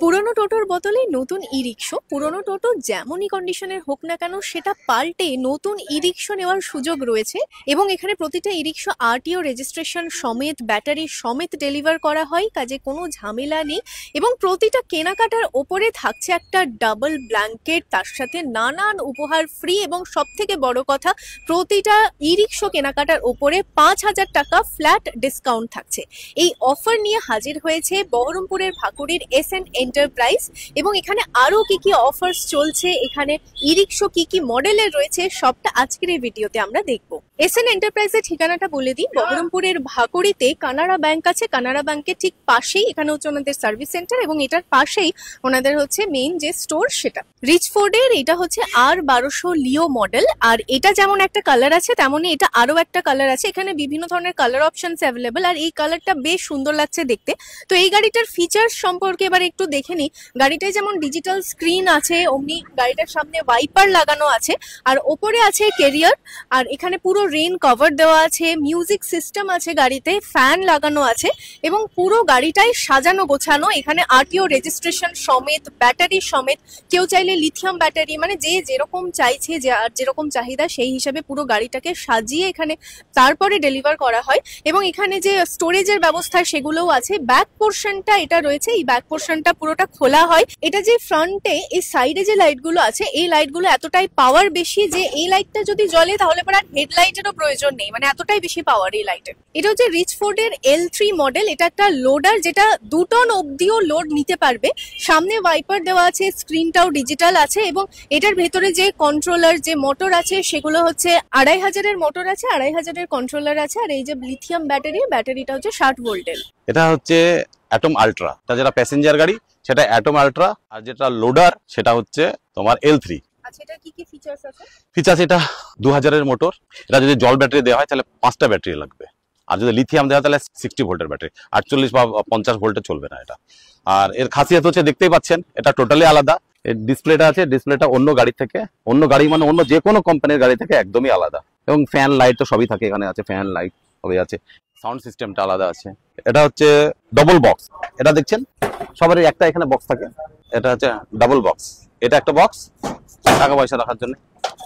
পুরনো টোটোর বদলে নতুন ই রিক্সা। পুরনো টোটো যেমনই কন্ডিশনের হোক না কেন সেটা পাল্টে নতুন ই রিক্সা নেওয়ার সুযোগ রয়েছে এবং এখানে প্রতিটা ই রিক্সা আরটিও রেজিস্ট্রেশন সমেত ব্যাটারি সমেত ডেলিভার করা হয়, কাজে কোনো ঝামেলা নেই। এবং প্রতিটা কেনাকাটার ওপরে থাকছে একটা ডাবল ব্ল্যাঙ্কেট, তার সাথে নানান উপহার ফ্রি এবং সব থেকে বড় কথা প্রতিটা ই রিক্সা কেনাকাটার ওপরে 5,000 টাকা ফ্ল্যাট ডিসকাউন্ট থাকছে। এই অফার নিয়ে হাজির হয়েছে বহরমপুরের ভাকুড়ির এসএন এন্টারপ্রাইজ এবং এখানে আরো কি কি অফার্স চলছে, এখানে ই রিক্সা কি কি মডেলের রয়েছে সবটা আজকের এই ভিডিওতে আমরা দেখব। এসএন এন্টারপ্রাইজের ঠিকানাটা বলে দিই, বহরমপুরের ভাকুড়িতে কানাড়া ব্যাংক আছে, কানাড়া ব্যাংকের ঠিক পাশেই এখানে হচ্ছে ওনাদের সার্ভিস সেন্টার এবং এটার পাশেই ওনাদের হচ্ছে মেইন যে স্টোর সেটা। রিচফোর্ডের এটা হচ্ছে R1200 লিও মডেল, আর এটা যেমন একটা কালার আছে তেমনই এটা আরো একটা কালার আছে। এখানে বিভিন্ন ধরনের কালার অপশনস অ্যাভেলেবল আর এই কালারটা বেশ সুন্দর লাগছে দেখতে। তো এই গাড়িটার ফিচার্স সম্পর্কে এবার একটু দেখে নিই। গাড়িটায় যেমন ডিজিটাল স্ক্রিন আছে অমনি গাড়িটার সামনে ওয়াইপার লাগানো আছে আর ওপরে আছে ক্যারিয়ার, আর এখানে পুরো রেইন কভার দেওয়া আছে, মিউজিক সিস্টেম আছে, গাড়িতে ফ্যান লাগানো আছে এবং পুরো গাড়িটাই সাজানো গোছানো। এখানে আরটিও রেজিস্ট্রেশন সমেত ব্যাটারি সমেত, কেউ চাইলে লিথিয়াম ব্যাটারি, মানে যে যেরকম চাইছে যে আর যেরকম চাহিদা সেই হিসাবে পুরো গাড়িটাকে সাজিয়ে এখানে তারপরে ডেলিভার করা হয়। এবং এখানে যে স্টোরেজের ব্যবস্থা সেগুলোও আছে। ব্যাক পোর্শনটা এটা রয়েছে, এই ব্যাক পোর্শনটা পুরোটা খোলা হয়। এটা যে ফ্রন্টে এই সাইডে যে লাইটগুলো আছে এই লাইটগুলো এতটাই পাওয়ার বেশি যে এই লাইটটা যদি জ্বলে তাহলে পরে আর হেডলাইটেরও প্রয়োজন নেই, মানে এতটাই বেশি পাওয়ার এই লাইটের। এটা হচ্ছে রিচফোর্ডের L3 মডেল, এটা একটা লোডার যেটা 2 টন অব্দিও লোড নিতে পারবে। সামনে ওয়াইপার দেওয়া আছে, স্ক্রিনটাও ডিজিটাল আছে এবং এটার ভেতরে যে কন্ট্রোলার যে মোটর আছে সেগুলো হচ্ছে 2500-এর মোটর আছে, 2500-এর কন্ট্রোলার আছে। আর এই যে লিথিয়াম ব্যাটারিটা হচ্ছে 60 ভোল্টের। এটা হচ্ছে অ্যাটম আলট্রা, এটা যেটা প্যাসেঞ্জার গাড়ি সেটা অ্যাটম আলট্রা, আর যেটা লোডার সেটা হচ্ছে তোমার L3। আচ্ছা, এটা কি কি ফিচার্স আছে? ফিচার্স এটা 2000-এর মোটর, এটা যদি জল ব্যাটারি দেওয়া হয় তাহলে 5টা ব্যাটারি লাগবে, আর যদি লিথিয়াম দেওয়া হয় তাহলে 60 ভোল্টের ব্যাটারি, 48 বা 50 ভোল্টে চলবে না এটা। আর এর খাসিয়ত হচ্ছে দেখতেই পাচ্ছেন এটা টোটালি আলাদা। এর ডিসপ্লেটা আছে, ডিসপ্লেটা অন্য গাড়ি থেকে, অন্য গাড়ি মানে অন্য যে কোনো কোম্পানির গাড়ি থেকে একদমই আলাদা। এবং ফ্যান লাইট তো সবই থাকে, এখানে আছে ফ্যান লাইট সবই আছে। সাউন্ড সিস্টেমটা আলাদা আছে। এটা হচ্ছে ডবল বক্স, এটা দেখছেন সবারই একটা এখানে বক্স থাকে, এটা হচ্ছে ডাবল বক্স। এটা একটা বক্স টাকা পয়সা রাখার জন্য,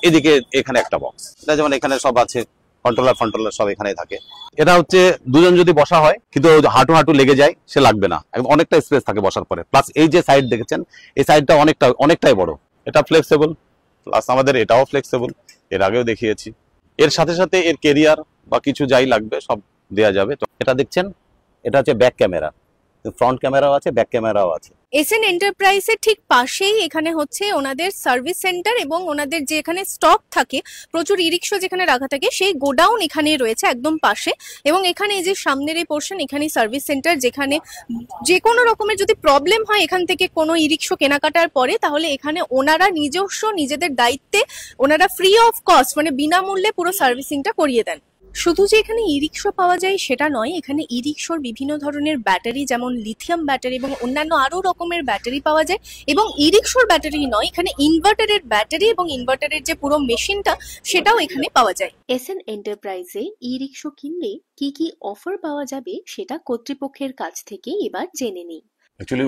এদিকে এখানে একটা বক্স, এটা যেমন এখানে সব আছে, কন্ট্রোলার সব এখানেই থাকে। এটা হচ্ছে দুজন যদি বসা হয় কিন্তু হাঁটু লেগে যায় সে লাগবে না, অনেকটা স্পেস থাকে বসার পরে। প্লাস এই যে সাইড দেখেছেন এই সাইডটা অনেকটাই বড়, এটা ফ্লেক্সিবল, প্লাস আমাদের এটাও ফ্লেক্সিবল, এর আগেও দেখিয়েছি। এর সাথে সাথে এর কেরিয়ার বা কিছু যাই লাগবে সব দেয়া যাবে। তো এটা দেখছেন এটা হচ্ছে ব্যাক ক্যামেরা, ফ্রন্ট ক্যামেরাও আছে ব্যাক ক্যামেরাও আছে। এসএন এন্টারপ্রাইজের ঠিক পাশেই এখানে হচ্ছে ওনাদের সার্ভিস সেন্টার এবং ওনাদের যে এখানে স্টক থাকে প্রচুর ই রিক্সা যেখানে রাখা থাকে সেই গোডাউন এখানেই রয়েছে একদম পাশে। এবং এখানে এই যে সামনের এই পোর্শন এখানেই সার্ভিস সেন্টার, যেখানে যে কোনো রকমের যদি প্রবলেম হয় এখান থেকে কোনো ই রিক্সা কেনাকাটার পরে তাহলে এখানে ওনারা নিজস্ব নিজেদের দায়িত্বে ওনারা ফ্রি অফ কস্ট মানে বিনামূল্যে পুরো সার্ভিসিংটা করিয়ে দেন। শুধু যে এখানে ই রিক্সা পাওয়া যায় সেটা নয়, এখানে ই রিক্সার বিভিন্ন ধরনের ব্যাটারি যেমন লিথিয়াম ব্যাটারি এবং অন্যান্য আরো রকমের ব্যাটারি পাওয়া যায়। এবং ই রিক্সার ব্যাটারি নয়, এখানে ইনভার্টারের ব্যাটারি এবং ইনভার্টারের যে পুরো মেশিনটা সেটাও এখানে পাওয়া যায়। এসএন এন্টারপ্রাইজে ই রিক্সা কিনলে কি কি অফার পাওয়া যাবে সেটা কর্তৃপক্ষের কাছ থেকে এবার জেনে নিই। অ্যাকচুয়ালি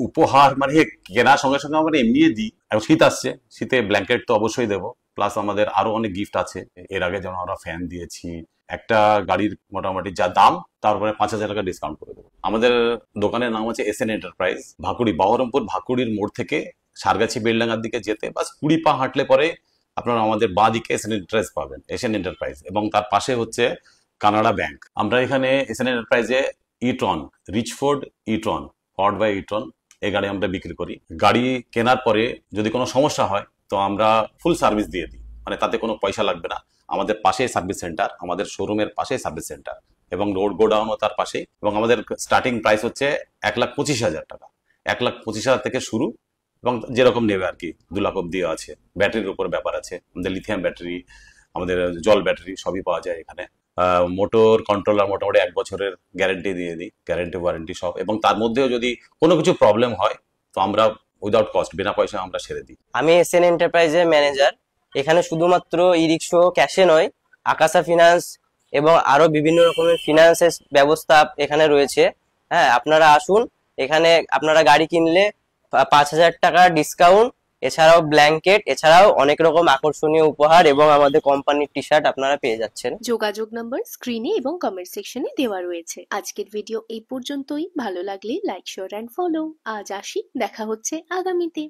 উপহার মানে কেনার সঙ্গে সঙ্গে আমরা এমনি দিই। এখন শীত আসছে, শীতে ব্ল্যাঙ্কেট তো অবশ্যই দেবো, প্লাস আমাদের আরো অনেক গিফট আছে। এর আগে যেমন আমরা ফ্যান দিয়েছি, একটা গাড়ির মোটামুটি যা দাম তারপরে 5,000 টাকা ডিসকাউন্ট করে দেবো। আমাদের দোকানের নাম হচ্ছে এসএন এন্টারপ্রাইজ, ভাকুড়ি, বহরমপুর ভাকুড়ির মোড় থেকে সারগাছি বেলডাঙ্গার দিকে যেতে বাস 20 পা হাঁটলে পরে আপনারা আমাদের বাঁ দিকে এসএন এন্টারপ্রাইজ পাবেন, এসএন এন্টারপ্রাইজ, এবং তার পাশে হচ্ছে কানাড়া ব্যাংক। আমরা এখানে এসএন এন্টারপ্রাইজে ইট্রন, রিচফোর্ড ইট্রন, পাওয়ার্ড বাই ইট্রন এই গাড়ি আমরা বিক্রি করি। গাড়ি কেনার পরে যদি কোনো সমস্যা হয় তো আমরা ফুল সার্ভিস দিয়ে দিই, মানে তাতে কোনো পয়সা লাগবে না। আমাদের পাশেই সার্ভিস সেন্টার, আমাদের শোরুমের পাশেই সার্ভিস সেন্টার এবং রোড গোডাউনও তার পাশেই। এবং আমাদের স্টার্টিং প্রাইস হচ্ছে 1,25,000 টাকা, 1,25,000 থেকে শুরু, এবং যেরকম নেবে আর কি 2 লাখ অব্দিও আছে। ব্যাটারির উপর ব্যাপার আছে, আমাদের লিথিয়াম ব্যাটারি, আমাদের জল ব্যাটারি সবই পাওয়া যায় এখানে। মোটর কন্ট্রোলার মোটামুটি 1 বছরের গ্যারেন্টি দিয়ে দিই, গ্যারেন্টি ওয়ারেন্টি সব। এবং তার মধ্যেও যদি কোনো কিছু প্রবলেম হয় তো আমরা উইদাউট কস্ট, বিনা পয়সা আমরা সেরে দিই। আমি এসএন এন্টারপ্রাইজের ম্যানেজার। এখানে শুধুমাত্র ই রিক্সা ক্যাশে নয়, আকাশা ফিনান্স এবং আরো বিভিন্ন রকমের ফিনান্সের ব্যবস্থা এখানে রয়েছে। হ্যাঁ, আপনারা আসুন, এখানে আপনারা গাড়ি কিনলে 5,000 টাকা ডিসকাউন্ট, এছাড়াও ব্ল্যাঙ্কেট, এছাড়াও অনেক রকম আকর্ষণীয় উপহার এবং আমাদের কোম্পানির টি শার্ট আপনারা পেয়ে যাচ্ছেন। যোগাযোগ নম্বর স্ক্রিনে এবং কমেন্ট সেকশনে দেওয়া রয়েছে। আজকের ভিডিও এই পর্যন্তই। ভালো লাগলে লাইক, শেয়ার এন্ড ফলো। আজ আসি, দেখা হচ্ছে আগামীতে।